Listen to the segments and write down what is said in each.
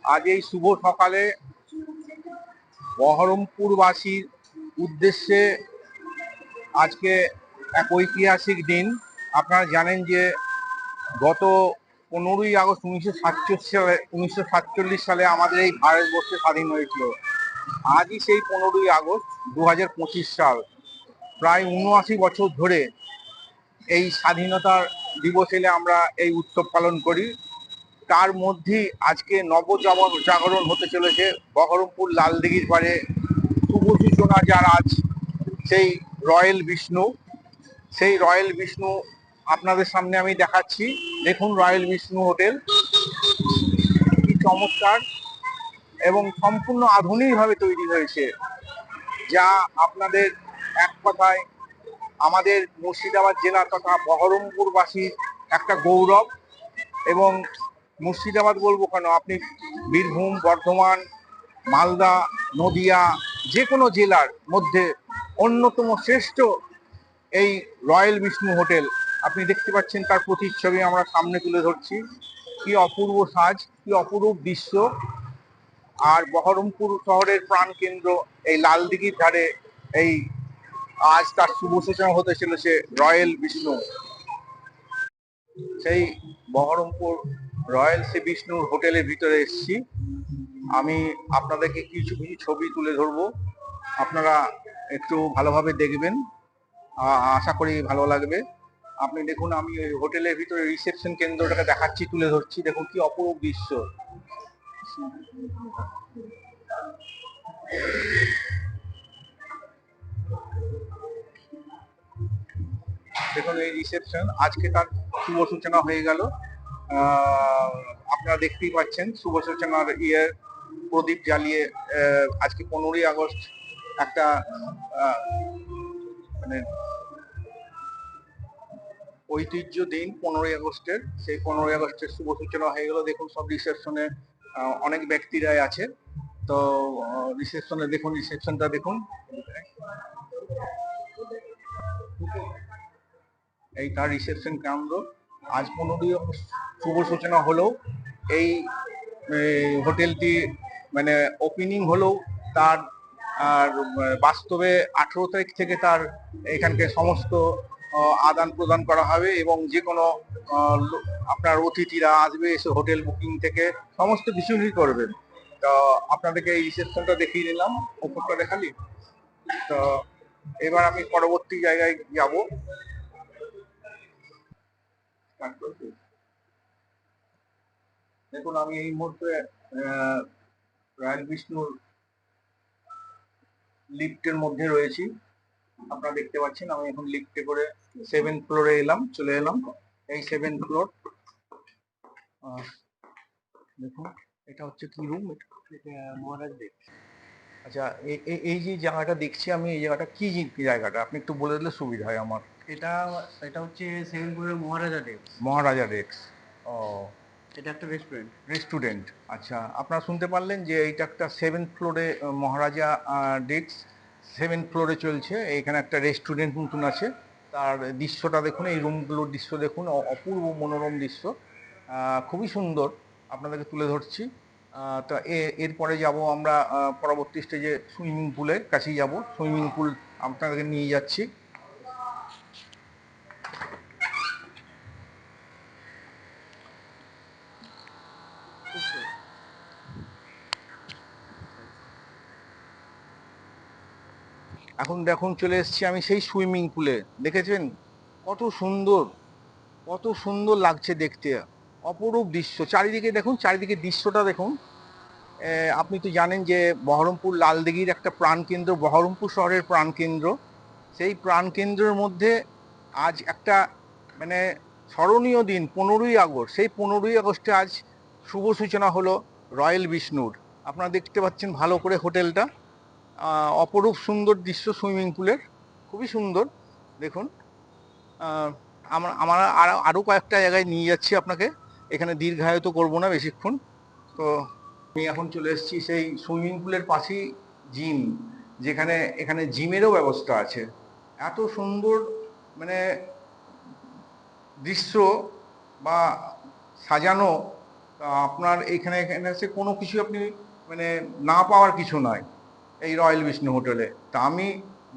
আজ এই শুভ সকালে বহরমপুরবাসীর উদ্দেশ্যে আজকে এক ঐতিহাসিক দিন। আপনারা জানেন যে গত 15ই আগস্ট 1947 সালে আমাদের এই ভারতবর্ষ স্বাধীন হয়েছিল। আজই সেই 15ই আগস্ট 2025 সাল, প্রায় 79 বছর ধরে এই স্বাধীনতার দিবস এলে আমরা এই উৎসব পালন করি। তার মধ্যেই আজকে জাগরণ হতে চলেছে বহরমপুর লালদিঘির পাড়ে। শুভ সূচনা যার আজ সেই রয়্যাল বিষ্ণু, সেই রয়্যাল বিষ্ণু আপনাদের সামনে আমি দেখাচ্ছি। দেখুন রয়্যাল বিষ্ণু হোটেল কি চমৎকার এবং সম্পূর্ণ আধুনিকভাবে তৈরি হয়েছে, যা আপনাদের এক কথায় আমাদের মুর্শিদাবাদ জেলা তথা বহরমপুরবাসীর একটা গৌরব। এবং মুর্শিদাবাদ বলবো কেন, আপনি বীরভূম, বর্ধমান, মালদা, নদিয়া যে কোনো জেলার মধ্যে অন্যতম শ্রেষ্ঠ এই রয়্যাল বিষ্ণু হোটেল। আপনি দেখতে পাচ্ছেন তার প্রতিচ্ছবি আমরা সামনে তুলে ধরছি। কি অপূর্ব সাজ, কি অপরূপ দৃশ্য। আর বহরমপুর শহরের প্রাণকেন্দ্র এই লালদিঘির ধারে এই আজ তার শুভ সূচনা হতে চলেছে রয়্যাল বিষ্ণু। সেই বহরমপুর রয়্যাল শ্রী বিষ্ণুর হোটেলের ভিতরে এসেছি। আমি আপনাদেরকে কিছু কিছু ছবি তুলে ধরবো, আপনারা একটু ভালোভাবে দেখবেন, আশা করি ভালো লাগবে। আপনি দেখুন, আমি ওই হোটেলের ভিতরে রিসেপশন কেন্দ্রটাকে দেখাচ্ছি, তুলে ধরছি। দেখুন কি অপরূপ দৃশ্য। দেখুন এই রিসেপশন, আজকে তার শুভ সূচনা হয়ে গেল। আপনারা দেখতেই পাচ্ছেন শুভ সূচনার প্রদীপ জ্বালিয়ে আজকে 15ই আগস্ট একটা মানে ঐতিহ্য দিন। 15ই আগস্টের, সেই 15ই আগস্টের শুভ সূচনা হয়ে গেল। দেখুন সব রিসেপশনে অনেক ব্যক্তিরাই আছে। তো রিসেপশনে দেখুন, রিসেপশনটা দেখুন, এই তার রিসেপশন কেন্দ্র। আজ 15ই আগস্ট শুভ সূচনা হলেও এই হোটেলটি মানে ওপেনিং হলেও তার আর বাস্তবে 18 তারিখ থেকে তার এখানকে সমস্ত আদান প্রদান করা হবে এবং যে কোনো আপনার অতিথিরা আসবে এসে হোটেল বুকিং থেকে সমস্ত কিছুই করবেন। তো আপনাদেরকে এই রিসেপশনটা দেখিয়ে নিলাম, ওপরটা দেখালি। তো এবার আমি পরবর্তী জায়গায় যাব। দেখুন আমি এই মুহূর্তে রয়্যাল বিষ্ণুর লিফটের মধ্যে রয়েছি। আপনারা দেখতে পাচ্ছেন আমি এখন লিফটে করে 7th ফ্লোরে চলে এলাম। এই 7th ফ্লোর। দেখুন এটা হচ্ছে কি রুম, মহারাজ দেব। আচ্ছা, এই যে জায়গাটা দেখছি আমি, এই জায়গাটা কি জায়গাটা আপনি একটু বলে দিলে সুবিধা হয় আমার। এটা এটা হচ্ছে 7th ফ্লোরের মহারাজা ডেস্ক। মহারাজা ডেস্ক। ও, এটা একটা রেস্টুরেন্ট। আচ্ছা, আপনারা শুনতে পারলেন যে এইটা একটা 7th ফ্লোরে মহারাজা ডেস্ক 7th ফ্লোরে চলছে। এখানে একটা রেস্টুরেন্ট নতুন আছে। তার দৃশ্যটা দেখুন, এই রুমগুলোর দৃশ্য দেখুন, অপূর্ব মনোরম দৃশ্য, খুবই সুন্দর। আপনাদেরকে তুলে ধরছি। তো এরপরে যাব আমরা পরবর্তী স্টেজে সুইমিং পুলের কাছেই যাব। সুইমিং পুল আপনাদেরকে নিয়ে যাচ্ছি। এখন দেখুন চলে এসেছি আমি সেই সুইমিং পুলে। দেখেছেন কত সুন্দর, কত সুন্দর লাগছে দেখতে, অপরূপ দৃশ্য। চারিদিকে দেখুন, চারিদিকে দৃশ্যটা দেখুন। আপনি তো জানেন যে বহরমপুর লালদিঘির একটা প্রাণকেন্দ্র, বহরমপুর শহরের প্রাণকেন্দ্র। সেই প্রাণকেন্দ্রের মধ্যে আজ একটা মানে স্মরণীয় দিন 15ই আগস্ট। সেই 15ই আগস্টে আজ শুভ সূচনা হলো রয়্যাল বিষ্ণুর। আপনারা দেখতে পাচ্ছেন ভালো করে হোটেলটা, অপরূপ সুন্দর দৃশ্য সুইমিং পুলের, খুবই সুন্দর। দেখুন আমরা আরও কয়েকটা জায়গায় নিয়ে যাচ্ছি আপনাকে, এখানে দীর্ঘায়িত করবো না বেশিক্ষণ। তো আমি এখন চলে এসেছি সেই সুইমিং পুলের পাশেই জিম, যেখানে এখানে জিমেরও ব্যবস্থা আছে। এত সুন্দর মানে দৃশ্য বা সাজানো, তা আপনার এখানে এখানে এসে কোনো কিছু আপনি মানে না পাওয়ার কিছু নয় এই রয়্যাল বিষ্ণু হোটেলে। তা আমি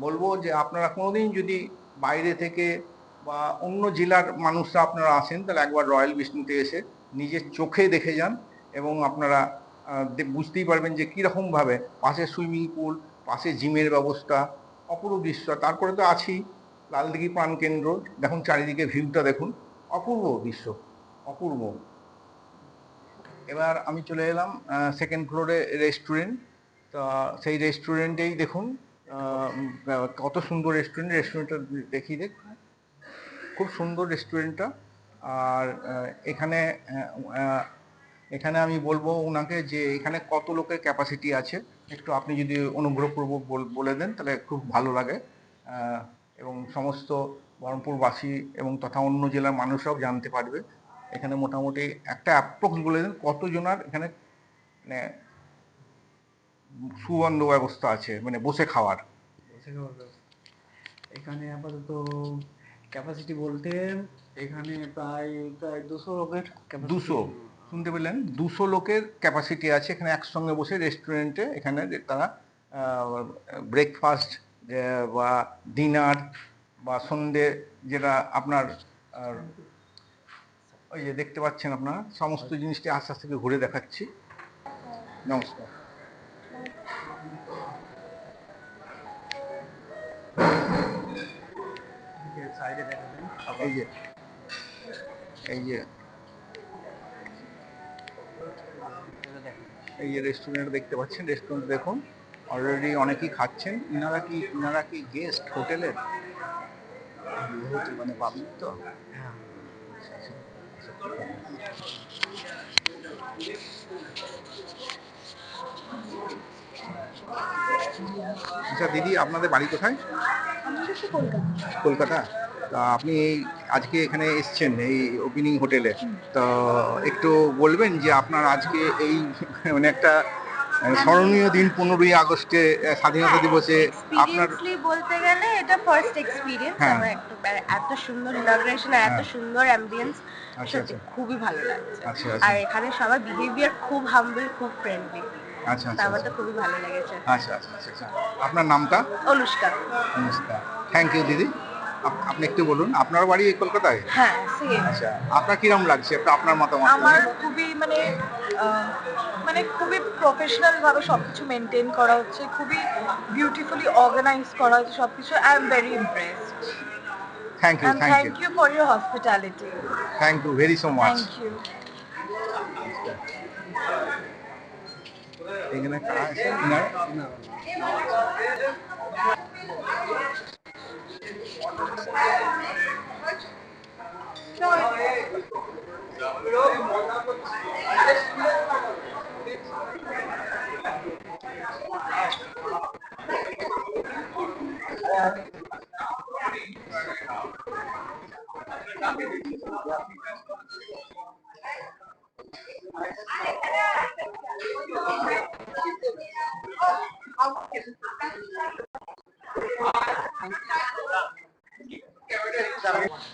বলবো যে আপনারা কোনোদিন যদি বাইরে থেকে বা অন্য জেলার মানুষরা আপনারা আসেন, তাহলে একবার রয়্যাল বিষ্ণুতে এসে নিজের চোখে দেখে যান, এবং আপনারা বুঝতেই পারবেন যে কীরকমভাবে পাশে সুইমিং পুল, পাশে জিমের ব্যবস্থা, অপূর্ব দৃশ্য। তারপরে তো আছেই লালদিঘি প্রাণকেন্দ্র, দেখুন চারিদিকে ভিউটা দেখুন, অপূর্ব দৃশ্য, অপূর্ব। এবার আমি চলে এলাম সেকেন্ড ফ্লোরে রেস্টুরেন্ট। তা সেই রেস্টুরেন্টেই দেখুন কত সুন্দর রেস্টুরেন্ট, রেস্টুরেন্টটা দেখিয়ে দেখ, খুব সুন্দর রেস্টুরেন্টটা। আর এখানে এখানে আমি বলবো ওনাকে যে এখানে কত লোকের ক্যাপাসিটি আছে, একটু আপনি যদি অনুগ্রহপূর্বক বলে দেন তাহলে খুব ভালো লাগে, এবং সমস্ত বহরমপুরবাসী এবং তথা অন্য জেলার মানুষরাও জানতে পারবে। এখানে মোটামুটি একটা অ্যাপ্রক্স বলে দেন কতজনার এখানে মানে সুবন্ধ ব্যবস্থা আছে, মানে বসে খাওয়ার। এখানে আপাতত ক্যাপাসিটি বলতে এখানে প্রায় প্রায় 200 লোকের capacity। 200, শুনতে পেলেন, 200 লোকের ক্যাপাসিটি আছে এখানে একসঙ্গে বসে রেস্টুরেন্টে। এখানে তারা ব্রেকফাস্ট বা ডিনার বা সন্ধে, যেটা আপনার ওই যে দেখতে পাচ্ছেন আপনারা, সমস্ত জিনিসটি আস্তে আস্তে করে ঘুরে দেখাচ্ছি। নমস্কার। সাইডে দেখাবেন এই যে এই যে এই যে রেস্টুরেন্ট দেখতে পাচ্ছেন, রেস্টুরেন্ট দেখুন অলরেডি অনেকেই খাচ্ছেন। ইনারা কি গেস্ট হোটেলের, মানে পাবলিক তো? আচ্ছা দিদি, আপনাদের বাড়ি কোথায়? কলকাতা। তা আপনি এই আজকে এখানে এসছেন এই ওপেনিং হোটেলে, তো একটু বলবেন যে আপনার আজকে এই মানে একটা স্মরণীয় দিন 15ই আগস্টে স্বাধীনতা দিবসে আপনার এক্সপিরিয়েন্সলি বলতে গেলে এটা ফার্স্ট এক্সপিরিয়েন্স হ্যাঁ। আমার একটু এত সুন্দর ইনগ্রেশন আর এত হ্যাঁ। সুন্দর অ্যাম্বিয়েন্স, আচ্ছা, সত্যি আচ্ছা। খুবই ভালো লাগছে। আচ্ছা, আচ্ছা। আর এখানে সবার বিহেভিয়ার খুব হাম্বল, খুব ফ্রেন্ডলি। আচ্ছা, আচ্ছা, আমার তো আচ্ছা। খুবই ভালো লেগেছে। আচ্ছা, আচ্ছা, আচ্ছা, আচ্ছা। আপনার নামটা? অনুষ্কা। নমস্কার, থ্যাংক ইউ দিদি। আপনি একটু বলুন, আপনার বাড়ি এই কলকাতায়? হ্যাঁ, সেম। আচ্ছা, আপনার কিরম লাগছে, একটু আপনার মতামত আমার বলুন। খুবই মানে খুবই প্রফেশনাল ভাবে সবকিছু মেনটেন করা হচ্ছে, খুবই বিউটিফুলি অর্গানাইজ করা হচ্ছে সবকিছু। I am very impressed thank you, and thank you, thank you for your hospitality. Thank you very so much. Thank you. এখানে কারা আছে? ইনারা?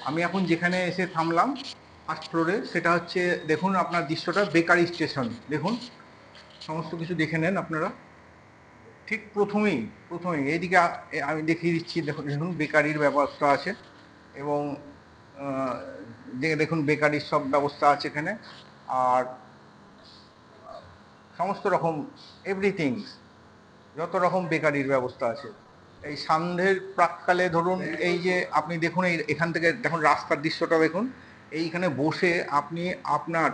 আমি এখন যেখানে এসে থামলাম ফার্স্ট ফ্লোরে, সেটা হচ্ছে দেখুন আপনার দৃশ্যটা বেকারি স্টেশন। দেখুন সমস্ত কিছু দেখে নেন আপনারা। ঠিক প্রথমেই এইদিকে আমি দেখিয়ে দিচ্ছি, দেখুন দেখুন বেকারির ব্যবস্থা আছে, এবং দেখুন বেকারির সব ব্যবস্থা আছে এখানে। আর সমস্ত রকম এভরিথিং, যত রকম বেকারির ব্যবস্থা আছে। এই সন্ধ্যের প্রাককালে ধরুন, এই যে আপনি দেখুন এখান থেকে দেখুন রাস্তার দৃশ্যটা দেখুন, এইখানে বসে আপনি আপনার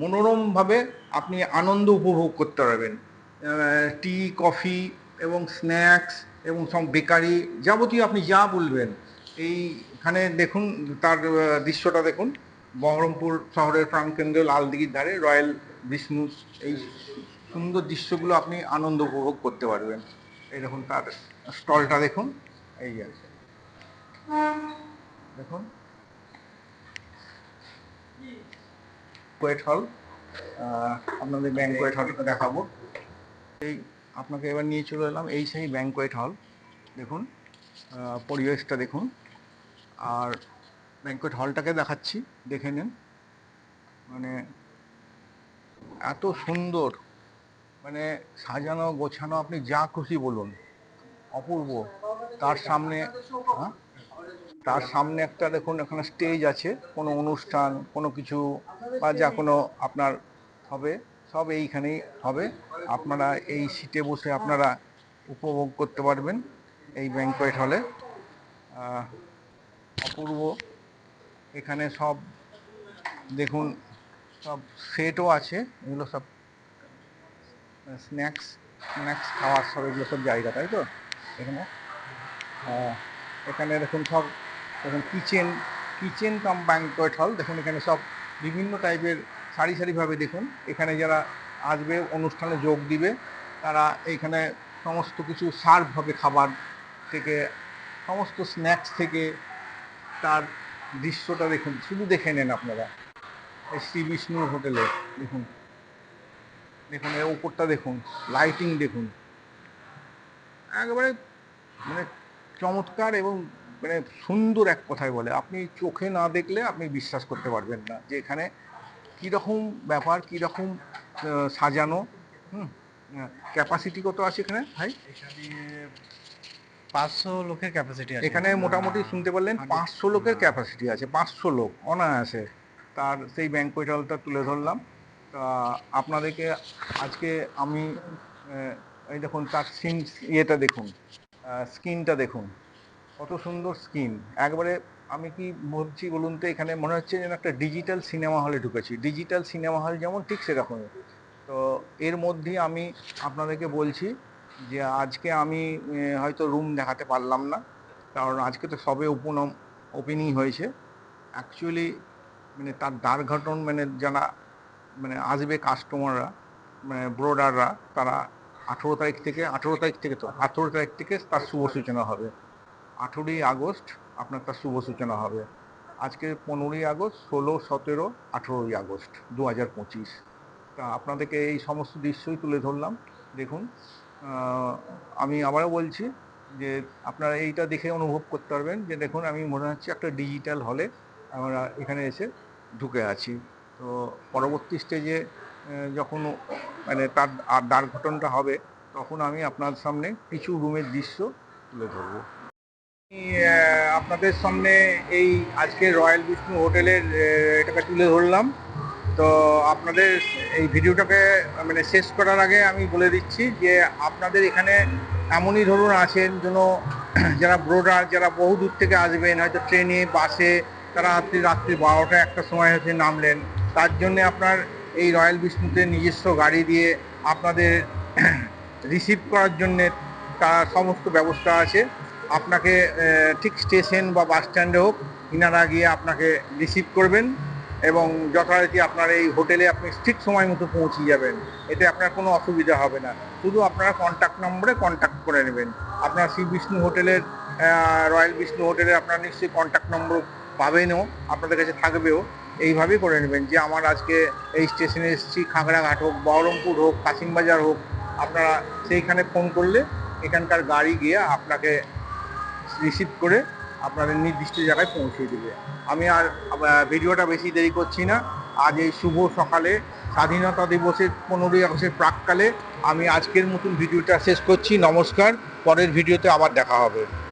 মনোরমভাবে আপনি আনন্দ উপভোগ করতে পারবেন। টি, কফি এবং স্ন্যাক্স এবং সব বেকারি যাবতীয় আপনি যা বলবেন এইখানে দেখুন। তার দৃশ্যটা দেখুন, বহরমপুর শহরের প্রাণকেন্দ্র লালদিঘির ধারে রয়্যাল বিষ্ণু, এই সুন্দর দৃশ্যগুলো আপনি আনন্দ উপভোগ করতে পারবেন। এই দেখুন তার স্টলটা দেখুন, এই যে দেখুন ব্যাংকোয়েট হল, আপনাদের ব্যাংকোয়েট হলটা দেখাবো। এই আপনাকে এবার নিয়ে চলে এলাম এই সেই ব্যাংকোয়েট হল। দেখুন পরিবেশটা দেখুন, আর ব্যাংকোয়েট হলটাকে দেখাচ্ছি, দেখে নেন। মানে এত সুন্দর, মানে সাজানো গোছানো, আপনি যা খুশি বলুন, অপূর্ব। তার সামনে হ্যাঁ? তার সামনে একটা দেখুন এখানে স্টেজ আছে, কোনো অনুষ্ঠান কোনো কিছু বা যা কোনো আপনার হবে, সব এইখানেই হবে। আপনারা এই সিটে বসে আপনারা উপভোগ করতে পারবেন এই ব্যাংকোয়েট হলে। অপূর্ব। এখানে সব দেখুন, সব সেটও আছে, এগুলো সব স্ন্যাক্স স্ন্যাক্স খাওয়ার সব এগুলো সব জায়গা, তাই তো এখানে। এখানে দেখুন সব, দেখুন কিচেন কিচেন কাম ব্যাংকোয়েট হল, দেখুন এখানে সব বিভিন্ন টাইপের সারি সারিভাবে দেখুন, এখানে যারা আসবে অনুষ্ঠানে যোগ দিবে তারা এইখানে সমস্ত কিছু সার্ভ হবে, খাবার থেকে সমস্ত স্ন্যাক্স থেকে। তার দৃশ্যটা দেখুন, শুধু দেখে নেন আপনারা। এই শ্রী বিষ্ণু হোটেলে দেখুন, দেখুন এর উপরটা দেখুন, লাইটিং দেখুন, একেবারে মানে চমৎকার এবং মানে সুন্দর। এক কথায় বলে, আপনি চোখে না দেখলে আপনি বিশ্বাস করতে পারবেন না যে এখানে কীরকম ব্যাপার, কীরকম সাজানো। ক্যাপাসিটি কত আছে এখানে ভাই? এখানে 500 লোকের ক্যাপাসিটি আছে। এখানে মোটামুটি শুনতে পারলেন 500 লোকের ক্যাপাসিটি আছে, 500 লোক অনায়াসে। তার সেই ব্যাংকোয়েট হলটা তুলে ধরলাম। তা আপনাদেরকে আজকে আমি এই দেখুন তার সিন, ইয়েটা দেখুন, স্ক্রিনটা দেখুন, কত সুন্দর স্ক্রিন। একবারে আমি কি বলছি বলুন তো, এখানে মনে হচ্ছে যেন একটা ডিজিটাল সিনেমা হলে ঢুকেছি। ডিজিটাল সিনেমা হল যেমন, ঠিক সেরকমই। তো এর মধ্যেই আমি আপনাদেরকে বলছি যে আজকে আমি হয়তো রুম দেখাতে পারলাম না, কারণ আজকে তো সবে ওপেনিং হয়েছে। অ্যাকচুয়ালি মানে তার দ্বার ঘটন, মানে যারা মানে আসবে কাস্টমাররা, মানে ব্রোডাররা, তারা 18 তারিখ থেকে তার শুভ সূচনা হবে। 18ই আগস্ট আপনার তার শুভ সূচনা হবে। আজকে 15ই আগস্ট, 16, 17, 18ই আগস্ট 2025। তা আপনাদেরকে এই সমস্ত দৃশ্যই তুলে ধরলাম। দেখুন, আমি আবারও বলছি যে আপনারা এইটা দেখে অনুভব করতে পারবেন যে দেখুন, আমি মনে হচ্ছে একটা ডিজিটাল হলে আমরা এখানে এসে ঢুকে আছি। তো পরবর্তী স্টেজে যখন মানে তার দ্বার ঘটনটা হবে, তখন আমি আপনার সামনে কিছু রুমের দৃশ্য তুলে ধরবো। আমি আপনাদের সামনে এই আজকে রয়্যাল বিষ্ণু হোটেলের এটাকে তুলে ধরলাম। তো আপনাদের এই ভিডিওটাকে মানে শেষ করার আগে আমি বলে দিচ্ছি যে আপনাদের এখানে এমনই ধরুন আছেন যেন যারা ব্রোডার, যারা বহু দূর থেকে আসবেন, হয়তো ট্রেনে বাসে, তারা রাত্রি 12টা 1টার সময় হচ্ছে নামলেন, তার জন্যে আপনার এই রয়্যাল বিষ্ণুতে নিজস্ব গাড়ি দিয়ে আপনাদের রিসিভ করার জন্যে তার সমস্ত ব্যবস্থা আছে। আপনাকে ঠিক স্টেশন বা বাস স্ট্যান্ডে হোক, ইনারা গিয়ে আপনাকে রিসিভ করবেন এবং যথারীতি আপনার এই হোটেলে আপনি ঠিক সময় মতো পৌঁছে যাবেন। এতে আপনার কোনো অসুবিধা হবে না। শুধু আপনারা কন্ট্যাক্ট নম্বরে কন্ট্যাক্ট করে নেবেন। আপনার শ্রী বিষ্ণু হোটেলের, রয়্যাল বিষ্ণু হোটেলে আপনার নিশ্চয়ই কন্ট্যাক্ট নম্বর পাবেনও, আপনাদের কাছে থাকবেও। এইভাবেই করে নেবেন যে আমার আজকে এই স্টেশনে এসেছি, খাগড়াঘাট হোক, বহরমপুর হোক, কাশিমবাজার হোক, আপনারা সেইখানে ফোন করলে এখানকার গাড়ি গিয়ে আপনাকে রিসিভ করে আপনাদের নির্দিষ্ট জায়গায় পৌঁছে দেবে। আমি আর ভিডিওটা বেশি দেরি করছি না। আজ এই শুভ সকালে স্বাধীনতা দিবসের 15ই আগস্টের প্রাককালে আমি আজকের মতন ভিডিওটা শেষ করছি। নমস্কার, পরের ভিডিওতে আবার দেখা হবে।